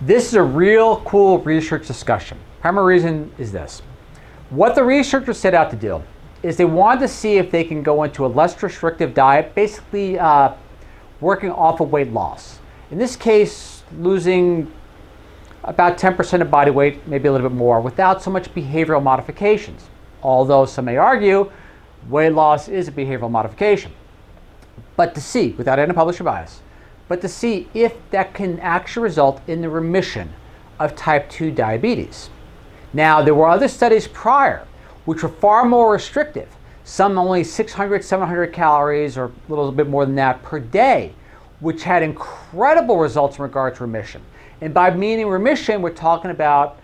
This is a real cool research discussion. Primary reason is this. What the researchers set out to do is they wanted to see if they can go into a less restrictive diet, basically working off of weight loss. In this case, losing about 10% of body weight, maybe a little bit more, without so much behavioral modifications. Although some may argue weight loss is a behavioral modification. But to see, without any publisher bias, but to see if that can actually result in the remission of type 2 diabetes. Now, there were other studies prior which were far more restrictive, some only 600, 700 calories or a little bit more than that per day, which had incredible results in regard to remission. And by meaning remission, we're talking about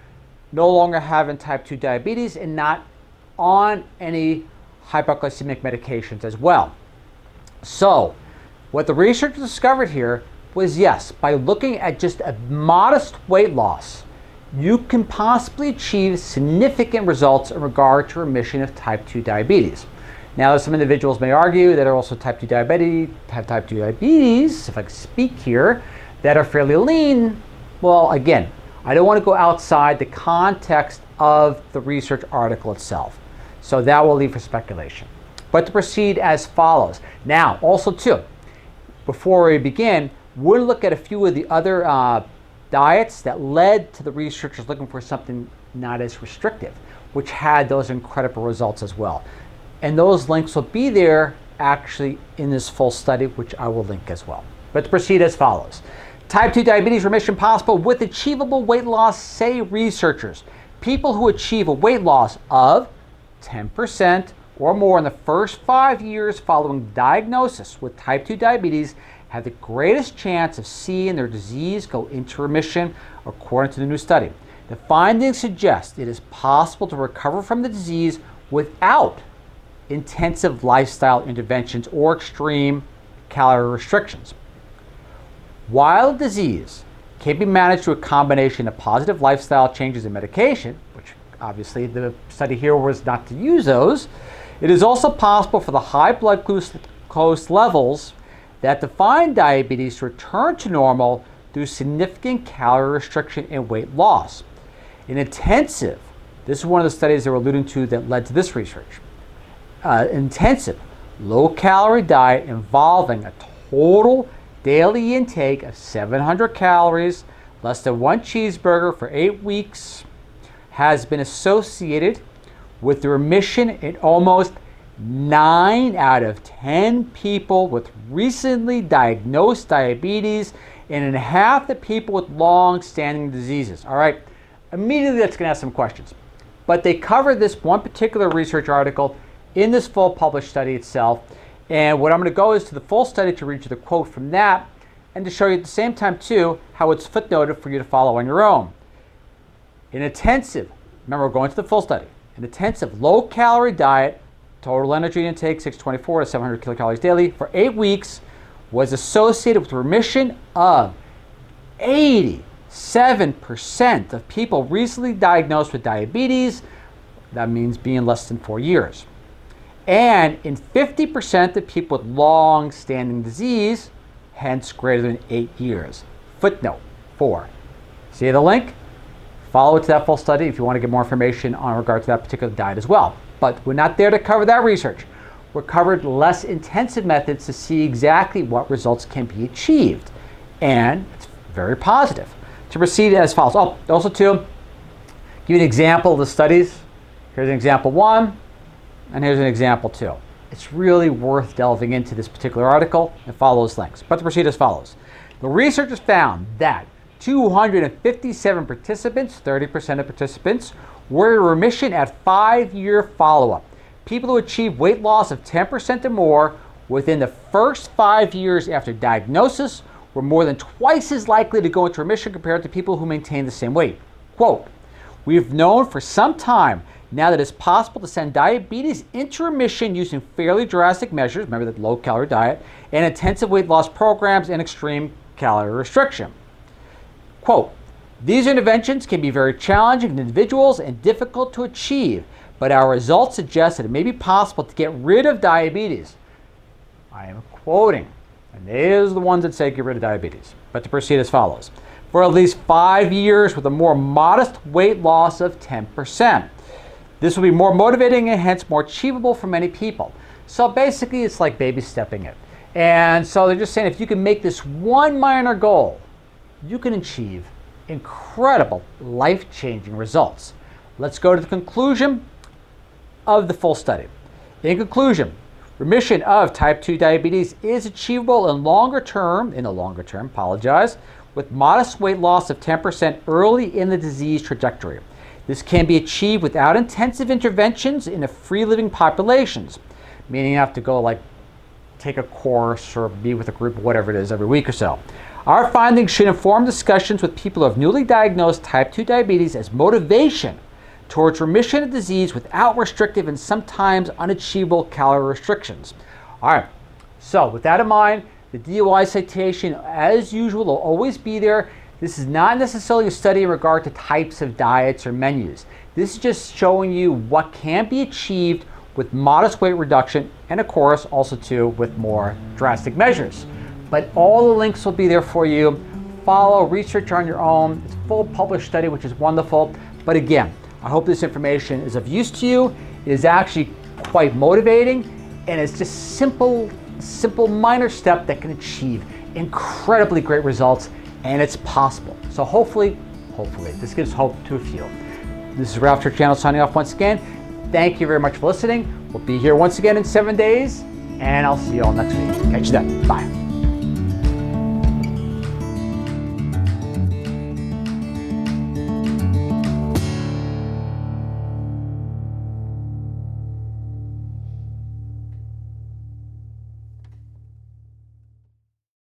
no longer having type 2 diabetes and not on any hypoglycemic medications as well. So, what the researchers discovered here was yes, by looking at just a modest weight loss, you can possibly achieve significant results in regard to remission of type 2 diabetes. Now, some individuals may argue that are also type 2 diabetes, have type 2 diabetes, if I can speak here, that are fairly lean. Well, again, I don't want to go outside the context of the research article itself. So that will leave for speculation. But to proceed as follows. Now, also too, before we begin, we'll look at a few of the other diets that led to the researchers looking for something not as restrictive, which had those incredible results as well. And those links will be there actually in this full study, which I will link as well. But to proceed as follows. Type 2 diabetes remission possible with achievable weight loss, say researchers. People who achieve a weight loss of 10% or more in the first 5 years following diagnosis with type 2 diabetes have the greatest chance of seeing their disease go into remission, according to the new study. The findings suggest it is possible to recover from the disease without intensive lifestyle interventions or extreme calorie restrictions. While the disease can be managed through a combination of positive lifestyle changes and medication, which obviously the study here was not to use those, it is also possible for the high blood glucose levels that define diabetes to return to normal through significant calorie restriction and weight loss. This is one of the studies they were alluding to that led to this research. Intensive, low-calorie diet involving a total daily intake of 700 calories, less than one cheeseburger for 8 weeks, has been associated with the remission in almost 9 out of 10 people with recently diagnosed diabetes and in half the people with long-standing diseases. All right, immediately that's going to ask some questions. But they cover this one particular research article in this full published study itself. And what I'm going to go is to the full study to read you the quote from that and to show you at the same time, too, how it's footnoted for you to follow on your own. Remember, we're going to the full study. An intensive low-calorie diet, total energy intake 624 to 700 kilocalories daily for 8 weeks, was associated with remission of 87% of people recently diagnosed with diabetes. That means being less than 4 years. And in 50% of people with long-standing disease, hence greater than 8 years. Footnote 4. See the link? Follow it to that full study if you want to get more information on regard to that particular diet as well. But we're not there to cover that research. We're covered less intensive methods to see exactly what results can be achieved. And it's very positive. To proceed as follows. Also to give you an example of the studies. Here's an example 1, and here's an example 2. It's really worth delving into this particular article and follow those links. But to proceed as follows. The researchers found that 257 participants, 30% of participants, were in remission at 5-year follow-up. People who achieved weight loss of 10% or more within the first 5 years after diagnosis were more than twice as likely to go into remission compared to people who maintained the same weight. Quote, "We've known for some time now that it's possible to send diabetes into remission using fairly drastic measures," remember that low-calorie diet, "and intensive weight loss programs and extreme calorie restriction." Quote, "These interventions can be very challenging to individuals and difficult to achieve, but our results suggest that it may be possible to get rid of diabetes." I am quoting, and there's the ones that say get rid of diabetes. But to proceed as follows. for at least 5 years with a more modest weight loss of 10%. This will be more motivating and hence more achievable for many people. So basically it's like baby stepping it. And so they're just saying if you can make this one minor goal, you can achieve incredible life-changing results. Let's go to the conclusion of the full study. In conclusion, remission of type 2 diabetes is achievable in the longer term, with modest weight loss of 10% early in the disease trajectory. This can be achieved without intensive interventions in a free-living populations, meaning you have to go like take a course or be with a group, whatever it is, every week or so. Our findings should inform discussions with people who have newly diagnosed type 2 diabetes as motivation towards remission of disease without restrictive and sometimes unachievable calorie restrictions. All right, so with that in mind, the DOI citation, as usual, will always be there. This is not necessarily a study in regard to types of diets or menus. This is just showing you what can be achieved with modest weight reduction and, of course, also too with more drastic measures. But all the links will be there for you. Follow, research on your own. It's a full published study, which is wonderful. But again, I hope this information is of use to you. It is actually quite motivating, and it's just simple minor step that can achieve incredibly great results, and it's possible. So hopefully, this gives hope to a few. This is Ralph Church Channel signing off once again. Thank you very much for listening. We'll be here once again in 7 days, and I'll see you all next week. Catch you then. Bye.